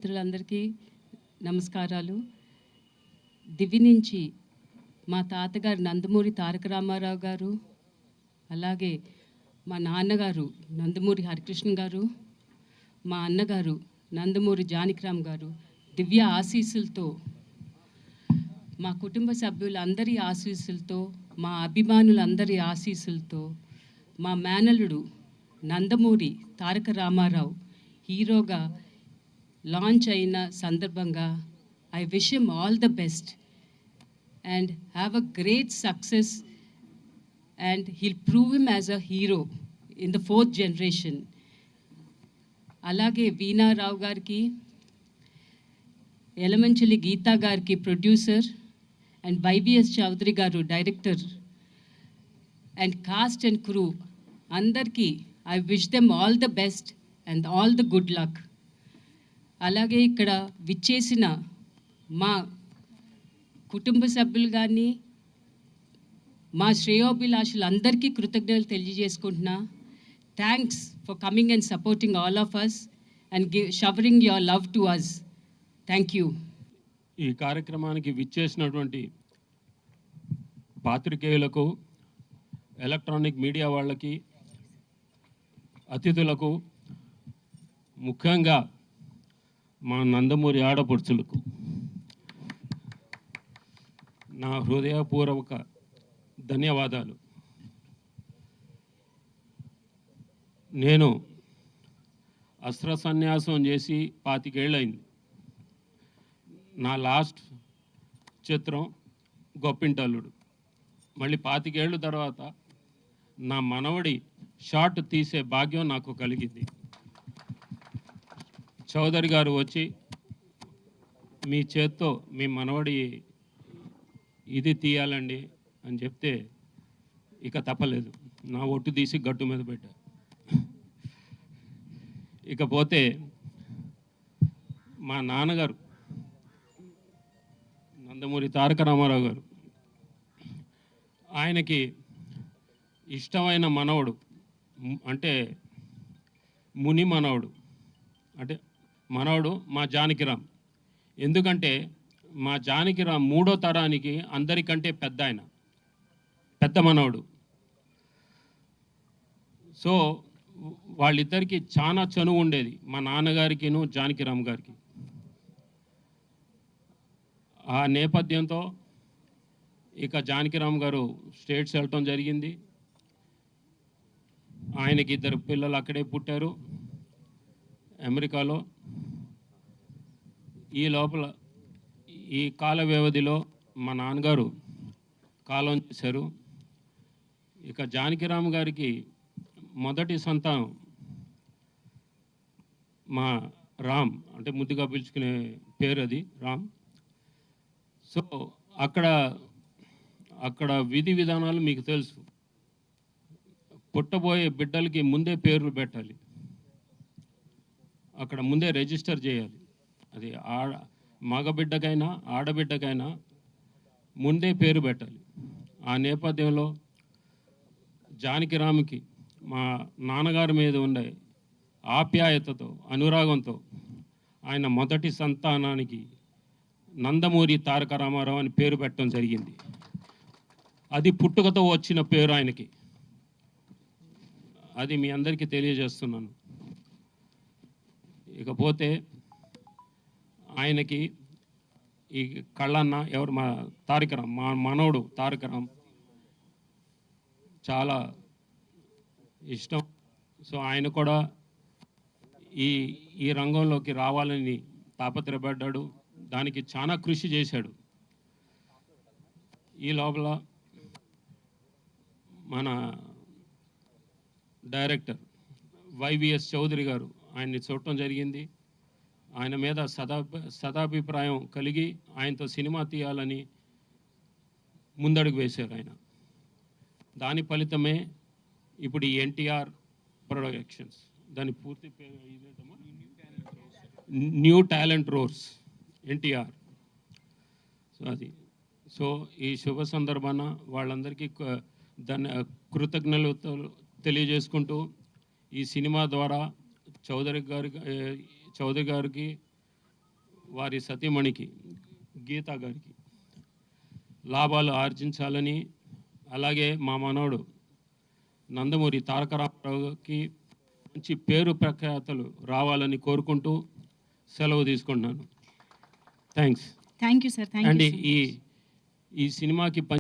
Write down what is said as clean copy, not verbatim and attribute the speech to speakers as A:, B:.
A: మిత్రులందరికీ నమస్కారాలు. దివి నుంచి మా తాతగారు నందమూరి తారక రామారావు గారు, అలాగే మా నాన్నగారు నందమూరి హరికృష్ణ గారు, మా అన్నగారు నందమూరి జానకిరామ్ గారు దివ్య ఆశీస్సులతో, మా కుటుంబ సభ్యులందరి ఆశీస్సులతో, మా అభిమానులందరి ఆశీస్సులతో, మా మేనల్లుడు నందమూరి తారక రామారావు హీరోగా లాంచ్ అయిన సందర్భంగా I wish him all the best and have a great success and heal prove him as a hero in the 4th generation. అలాగే వీణారావు గారికి, ఎలమంచిలి గీతా గారికి ప్రొడ్యూసర్, అండ్ వైవిఎస్ చౌదరి గారు director, and cast and crew అందరికీ I wish them all the best and all the good luck. అలాగే ఇక్కడ విచ్చేసిన మా కుటుంబ సభ్యులు కానీ, మా శ్రేయోభిలాషులందరికీ కృతజ్ఞతలు తెలియజేసుకుంటున్నా. Thanks for coming and supporting all of us and showering your love to us. Thank you.
B: ఈ కార్యక్రమానికి విచ్చేసినటువంటి పాత్రికేయులకు, ఎలక్ట్రానిక్ మీడియా వాళ్ళకి, అతిథులకు, ముఖ్యంగా మా నందమూరి ఆడపడుచులకు నా హృదయపూర్వక ధన్యవాదాలు. నేను అస్త్ర సన్యాసం చేసి 25 ఏళ్ళైంది. నా లాస్ట్ చిత్రం గొప్పింటల్లుడు. మళ్ళీ 25 ఏళ్ళ తర్వాత నా మనవడి షార్ట్ తీసే భాగ్యం నాకు కలిగింది. చౌదరి గారు వచ్చి మీ చేత్తో మీ మనవడి ఇది తీయాలండి అని చెప్తే ఇక తప్పలేదు, నా ఒట్టు తీసి గట్టు మీద పెట్టా. ఇకపోతే మా నాన్నగారు నందమూరి తారక రామారావు గారు, ఆయనకి ఇష్టమైన మనవడు అంటే ముని మనవడు, అంటే మనవడు మా జానకిరామ్. ఎందుకంటే మా జానకిరామ్ 3వ తరానికి అందరికంటే పెద్ద మనవడు. సో వాళ్ళిద్దరికి చాలా చనువు ఉండేది, మా నాన్నగారికిను జానకిరామ్ గారికి. ఆ నేపథ్యంతో ఇక జానకిరామ్ గారు స్టేట్స్ వెళ్ళటం జరిగింది. ఆయనకి 2 పిల్లలు అక్కడే పుట్టారు, అమెరికాలో. ఈ లోపల ఈ కాల వ్యవధిలో మా నాన్నగారు కాలం చేశారు. ఇక జానకిరామ్ గారికి మొదటి సంతానం మా రామ్, అంటే ముద్దుగా పిలుచుకునే పేరు అది రామ్. సో అక్కడ విధి విధానాలు మీకు తెలుసు. పుట్టబోయే బిడ్డలకి ముందే పేర్లు పెట్టాలి, అక్కడ ముందే రిజిస్టర్ చేయాలి. అది మగబిడ్డకైనా ఆడబిడ్డకైనా ముందే పేరు పెట్టాలి. ఆ నేపథ్యంలో జానకిరామ్కి మా నాన్నగారి మీద ఉండే ఆప్యాయతతో, అనురాగంతో ఆయన మొదటి సంతానానికి నందమూరి తారక రామారావు అని పేరు పెట్టడం జరిగింది. అది పుట్టుకతో వచ్చిన పేరు ఆయనకి. అది మీ అందరికీ తెలియజేస్తున్నాను. ఇకపోతే ఆయనకి ఈ కళ్ళన్న ఎవరు, మా తారకరామ్, మా మనవడు తారకరామ్ చాలా ఇష్టం. సో ఆయన కూడా ఈ రంగంలోకి రావాలని తాపత్రయపడ్డాడు, దానికి చాలా కృషి చేశాడు. ఈ లోపల మన డైరెక్టర్ వైవిఎస్ చౌదరి గారు ఆయన్ని చూడటం జరిగింది. ఆయన మీద సదాభిప్రాయం కలిగి ఆయనతో సినిమా తీయాలని ముందడుగు వేశారు ఆయన. దాని ఫలితమే ఇప్పుడు ఈ ఎన్టీఆర్ ప్రొడక్షన్స్, దాని పూర్తి పేరు new talent roars NTR. So ఈ శుభ సందర్భాన వాళ్ళందరికీ కృతజ్ఞతలు తెలియజేసుకుంటూ, ఈ సినిమా ద్వారా చౌదరి గారికి వారి సతీమణికి గీతా గారికి లాభాలు ఆర్జించాలని, అలాగే మా మనవడు నందమూరి తారక రామారావుకి మంచి పేరు ప్రఖ్యాతలు రావాలని కోరుకుంటూ సెలవు తీసుకుంటున్నాను. Thanks.
C: Thank you sir. Thank
B: and
C: you.
B: ఈ సినిమాకి